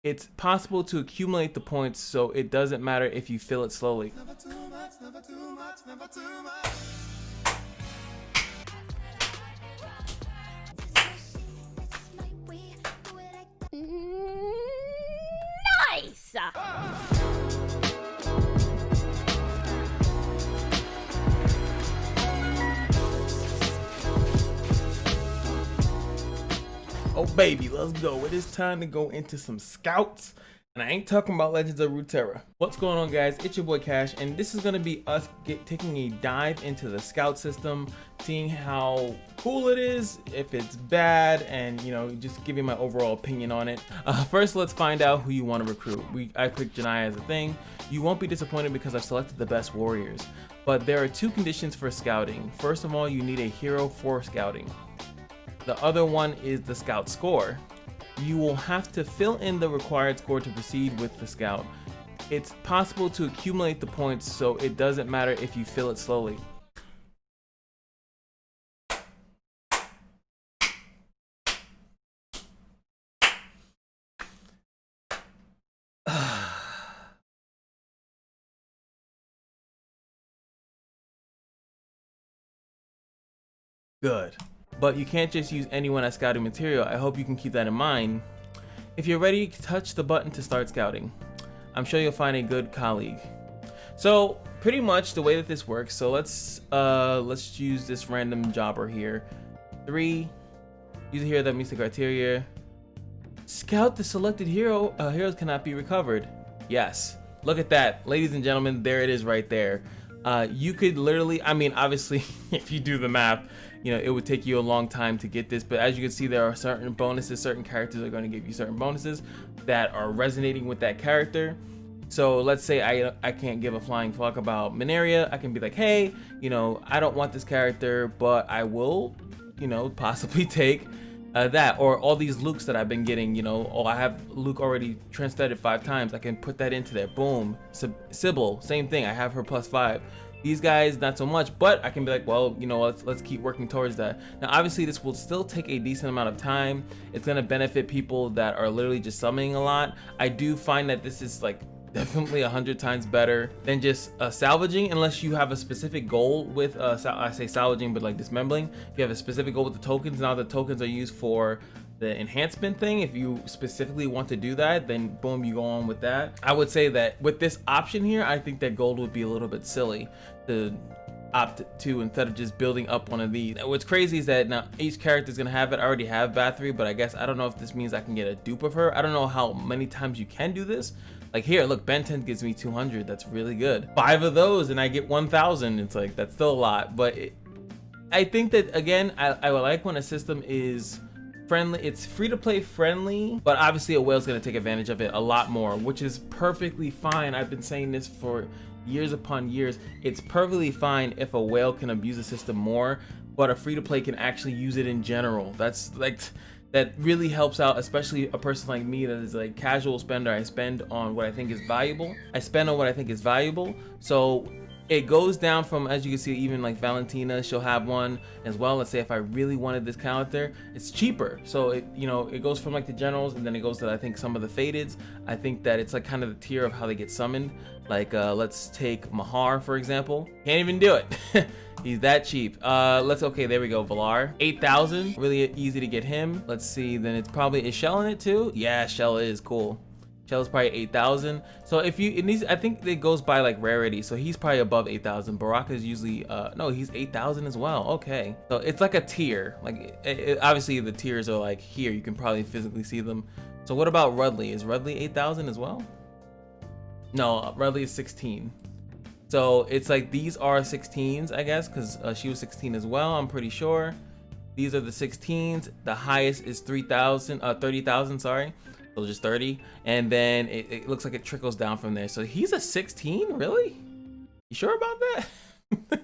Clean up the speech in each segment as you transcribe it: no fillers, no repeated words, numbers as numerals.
It's possible to accumulate the points, so it doesn't matter if you fill it slowly. Never too much, never too much, never too much. Nice! Oh baby, let's go. It is time to go into some scouts. And I ain't talking about Legends of Runeterra. What's going on, guys? It's your boy Cash, and this is gonna be us taking a dive into the scout system, seeing how cool it is, if it's bad, and just giving my overall opinion on it. First, let's find out who you want to recruit. I picked Janai as a thing. You won't be disappointed because I've selected the best warriors. But there are two conditions for scouting. First of all, you need a hero for scouting. The other one is the scout score. You will have to fill in the required score to proceed with the scout. It's possible to accumulate the points, so it doesn't matter if you fill it slowly. Good. But you can't just use anyone as scouting material. I hope you can keep that in mind. If you're ready, touch the button to start scouting. I'm sure you'll find a good colleague. So pretty much the way that this works, so let's use this random jobber here. 3, use a hero that meets the criteria. Scout the selected hero. Heroes cannot be recovered. Yes, look at that, ladies and gentlemen, there it is right there. You could literally, I mean, obviously, if you do the math, it would take you a long time to get this, but as you can see, there are certain bonuses, certain characters are going to give you certain bonuses that are resonating with that character. So let's say I can't give a flying fuck about Mineria. I can be like, hey, I don't want this character, but I will, possibly take that, or all these Lukes that I've been getting, oh, I have Luke already translated 5 times. I can put that into there. Boom. Sybil, same thing. I have her +5. These guys, not so much, but I can be like, well, let's keep working towards that. Now, obviously, this will still take a decent amount of time. It's gonna benefit people that are literally just summoning a lot. I do find that this is like definitely 100 times better than just salvaging, unless you have a specific goal with I say salvaging, but like dismembering. If you have a specific goal with the tokens, now the tokens are used for the enhancement thing. If you specifically want to do that, then boom, you go on with that. I would say that with this option here, I think that gold would be a little bit silly to opt to, instead of just building up one of these. What's crazy is that now each character is gonna have it. I already have Bathory, but I guess I don't know if this means I can get a dupe of her. I don't know how many times you can do this. Like here, look, Ben 10 gives me 200. That's really good. 5 of those and I get 1,000. It's like, that's still a lot, but I think that, again, I like when a system is friendly. It's free to play friendly, but obviously a whale's gonna take advantage of it a lot more, which is perfectly fine. I've been saying this for years upon years. It's perfectly fine if a whale can abuse the system more, but a free to play can actually use it in general. That's like, that really helps out, especially a person like me that is like casual spender. I spend on what I think is valuable. So it goes down from, as you can see, even like Valentina, she'll have one as well. Let's say if I really wanted this character, it's cheaper. So it goes from like the generals, and then it goes to, I think, some of the fadeds. I think that it's like kind of the tier of how they get summoned. Like let's take Mahar, for example. Can't even do it. He's that cheap. Okay, there we go. Valar, 8,000, really easy to get him. Let's see, then it's probably, is Shell in it too? Yeah, Shell is cool. Shell's probably 8,000. So if you, I think it goes by like rarity. So he's probably above 8,000. Baraka is usually, no, he's 8,000 as well. Okay. So it's like a tier. Like obviously the tiers are like here. You can probably physically see them. So what about Rudley? Is Rudley 8,000 as well? No, Rudley is 16. So it's like these are 16s, I guess, because she was 16 as well, I'm pretty sure. These are the 16s. The highest is 30,000, sorry. So just 30. And then it looks like it trickles down from there. So he's a 16, really? You sure about that?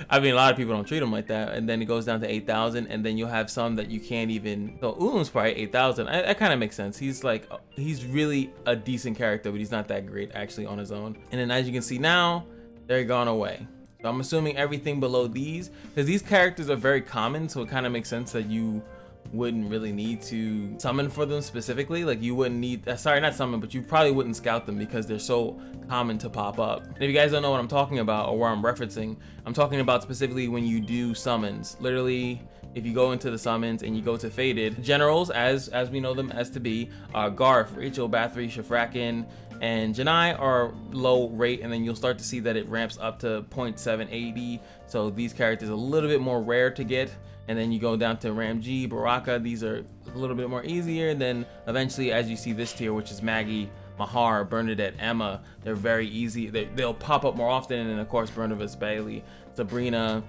I mean, a lot of people don't treat him like that. And then it goes down to 8,000, and then you'll have some that you can't even. So Ulam's probably 8,000. That kind of makes sense. He's like, he's really a decent character, but he's not that great actually on his own. And then as you can see now, they're gone away. So I'm assuming everything below these, because these characters are very common, so it kind of makes sense that you wouldn't really need to summon for them specifically. Like you wouldn't need, sorry, not summon, but you probably wouldn't scout them because they're so common to pop up. And if you guys don't know what I'm talking about or where I'm referencing, I'm talking about specifically when you do summons. Literally, if you go into the summons and you go to Faded, generals, as we know them as to be, Garth, Rachel, Bathory, Shafrakin, and Janai are low rate, and then you'll start to see that it ramps up to 0.780. So these characters are a little bit more rare to get. And then you go down to Ramji, Baraka, these are a little bit more easier. And then eventually, as you see this tier, which is Maggie, Mahar, Bernadette, Emma, they're very easy. They'll pop up more often. And then of course, Bernavis, Bailey, Sabrina,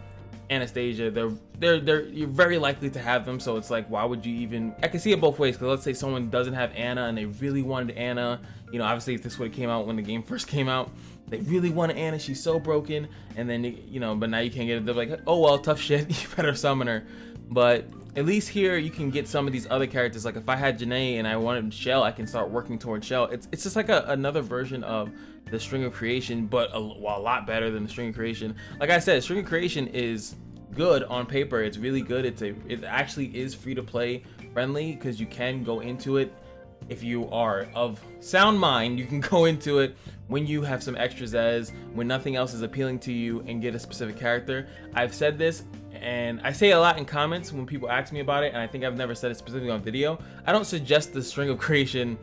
Anastasia, you're very likely to have them. So it's like, why would you even, I can see it both ways. Cause let's say someone doesn't have Anna and they really wanted Anna, you know, obviously if this would have came out when the game first came out, they really wanted Anna, she's so broken, and then, you know, but now you can't get it. They're like, oh well, tough shit, you better summon her. But at least here you can get some of these other characters. Like if I had Janae and I wanted Shell, I can start working towards Shell. It's just like another version of the String of Creation, but a lot better than the String of Creation. Like I said, String of Creation is good on paper. It's really good. It actually is free to play friendly because you can go into it. If you are of sound mind, you can go into it when you have some extra ZEUZ, when nothing else is appealing to you, and get a specific character. I've said this, and I say it a lot in comments when people ask me about it, and I think I've never said it specifically on video. I don't suggest the String of Creation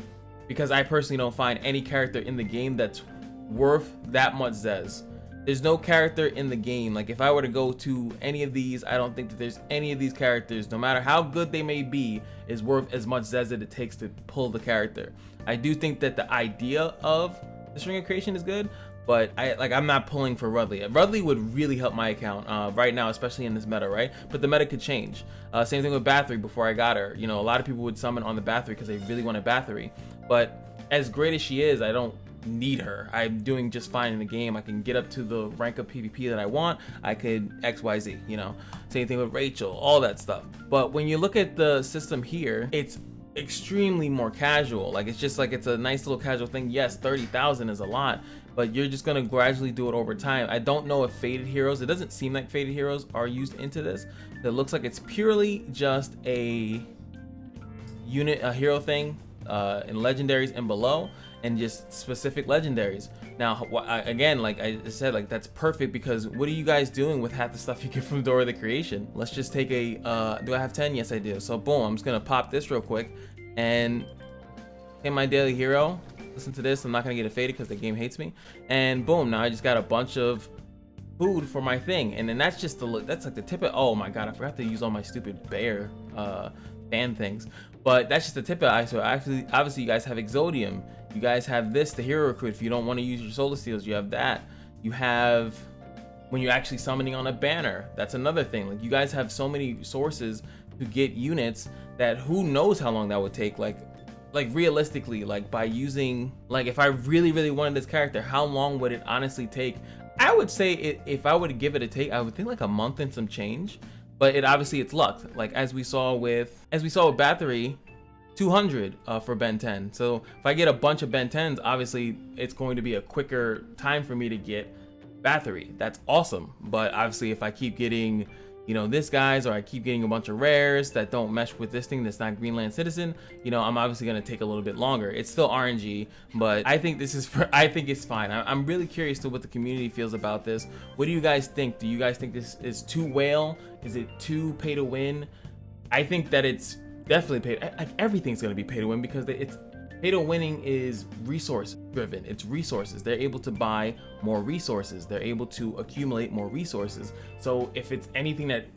because I personally don't find any character in the game that's worth that much ZEUZ. There's no character in the game. Like if I were to go to any of these, I don't think that there's any of these characters, no matter how good they may be, is worth as much ZEUZ that it takes to pull the character. I do think that the idea of the String of Creation is good, but I'm not pulling for Rudley. Rudley would really help my account right now, especially in this meta, right? But the meta could change. Same thing with Bathory before I got her. You know, a lot of people would summon on the Bathory because they really wanted Bathory. But as great as she is, I don't need her. I'm doing just fine in the game. I can get up to the rank of PvP that I want. I could XYZ, you know. Same thing with Rachel, all that stuff. But when you look at the system here, it's extremely more casual. Like it's just like it's a nice little casual thing. Yes, 30,000 is a lot, but you're just gonna gradually do it over time. I don't know if Faded Heroes, it doesn't seem like Faded Heroes are used into this. It looks like it's purely just a hero thing in legendaries and below, and just specific legendaries. Now, again, like I said, like that's perfect because what are you guys doing with half the stuff you get from Door of the Creation? Let's just take a, do I have 10? Yes, I do. So boom, I'm just gonna pop this real quick and hit my daily hero. Listen to this, I'm not gonna get it faded because the game hates me. And boom, now I just got a bunch of food for my thing. And then that's just that's like the tip of, oh my God, I forgot to use all my stupid bear fan things. But that's just the tip of it. So actually, obviously you guys have Exodium. You guys have this, the hero recruit. If you don't want to use your solar steals, you have that. You have when you're actually summoning on a banner. That's another thing. Like you guys have so many sources to get units that who knows how long that would take. Like realistically, like by using, like if I really wanted this character, how long would it honestly take? I would say if I were to give it a take, I would think like a month and some change. But it obviously it's luck, like as we saw with Bathory, 200 for Ben 10. So if I get a bunch of Ben 10s, obviously it's going to be a quicker time for me to get Bathory. That's awesome. But obviously if I keep getting, you know, this guys, or I keep getting a bunch of rares that don't mesh with this thing that's not Greenland Citizen, you know, I'm obviously going to take a little bit longer. It's still RNG, but I think I think it's fine. I'm really curious to what the community feels about this. What do you guys think? Do you guys think this is too whale? Is it too pay to win? I think that it's definitely paid. Everything's going to be pay to win because it's pay to winning is resource driven. It's resources. They're able to buy more resources. They're able to accumulate more resources. So if it's anything that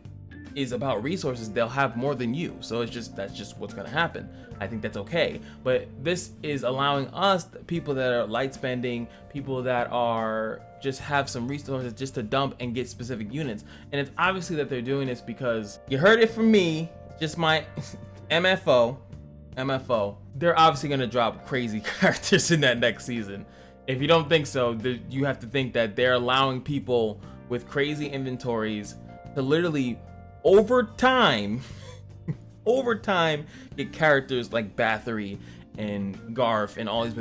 is about resources, they'll have more than you. So that's just what's going to happen. I think that's okay. But this is allowing us, people that are light spending, people that are just have some resources just to dump and get specific units. And it's obviously that they're doing this because you heard it from me, just my MFO. They're obviously going to drop crazy characters in that next season. If you don't think so, you have to think that they're allowing people with crazy inventories to literally over time get characters like Bathory and Garth and all these.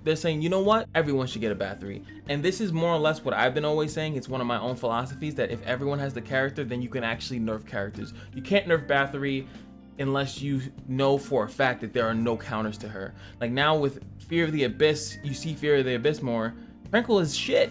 They're saying, you know what, everyone should get a Bathory. And this is more or less what I've been always saying. It's one of my own philosophies that if everyone has the character, then you can actually nerf characters. You can't nerf Bathory unless you know for a fact that there are no counters to her. Like now with Fear of the Abyss, you see Fear of the Abyss more. Tranquil is shit.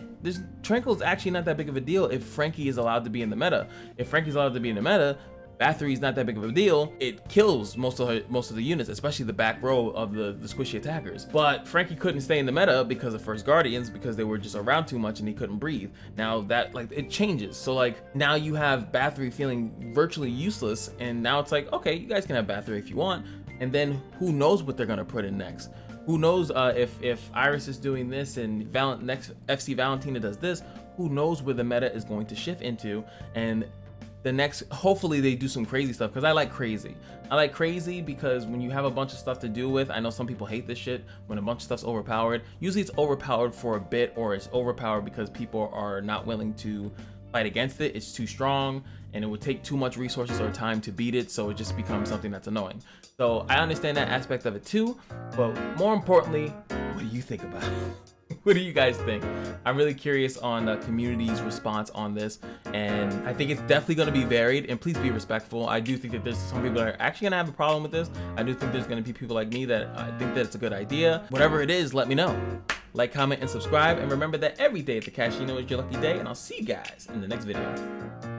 Tranquil is actually not that big of a deal if Frankie is allowed to be in the meta. If Frankie's allowed to be in the meta, Bathory is not that big of a deal. It kills most of the units, especially the back row of the squishy attackers. But Frankie couldn't stay in the meta because of First Guardians, because they were just around too much and he couldn't breathe. Now that, like, it changes. So like now you have Bathory feeling virtually useless, and now it's like, okay, you guys can have Bathory if you want, and then who knows what they're gonna put in next. Who knows if Iris is doing this and next FC Valentina does this, who knows where the meta is going to shift into. And the next, hopefully they do some crazy stuff, because I like crazy. I like crazy because when you have a bunch of stuff to do with, I know some people hate this shit when a bunch of stuff's overpowered. Usually it's overpowered for a bit, or it's overpowered because people are not willing to fight against it. It's too strong and it would take too much resources or time to beat it, so it just becomes something that's annoying. So I understand that aspect of it too, but more importantly, what do you think about it? What do you guys think? I'm really curious on the community's response on this, and I think it's definitely going to be varied, and please be respectful. I do think that there's some people that are actually going to have a problem with this. I do think there's going to be people like me that I think that it's a good idea. Whatever it is, let me know. Like, comment, and subscribe, and remember that every day at the Casino is your lucky day, and I'll see you guys in the next video.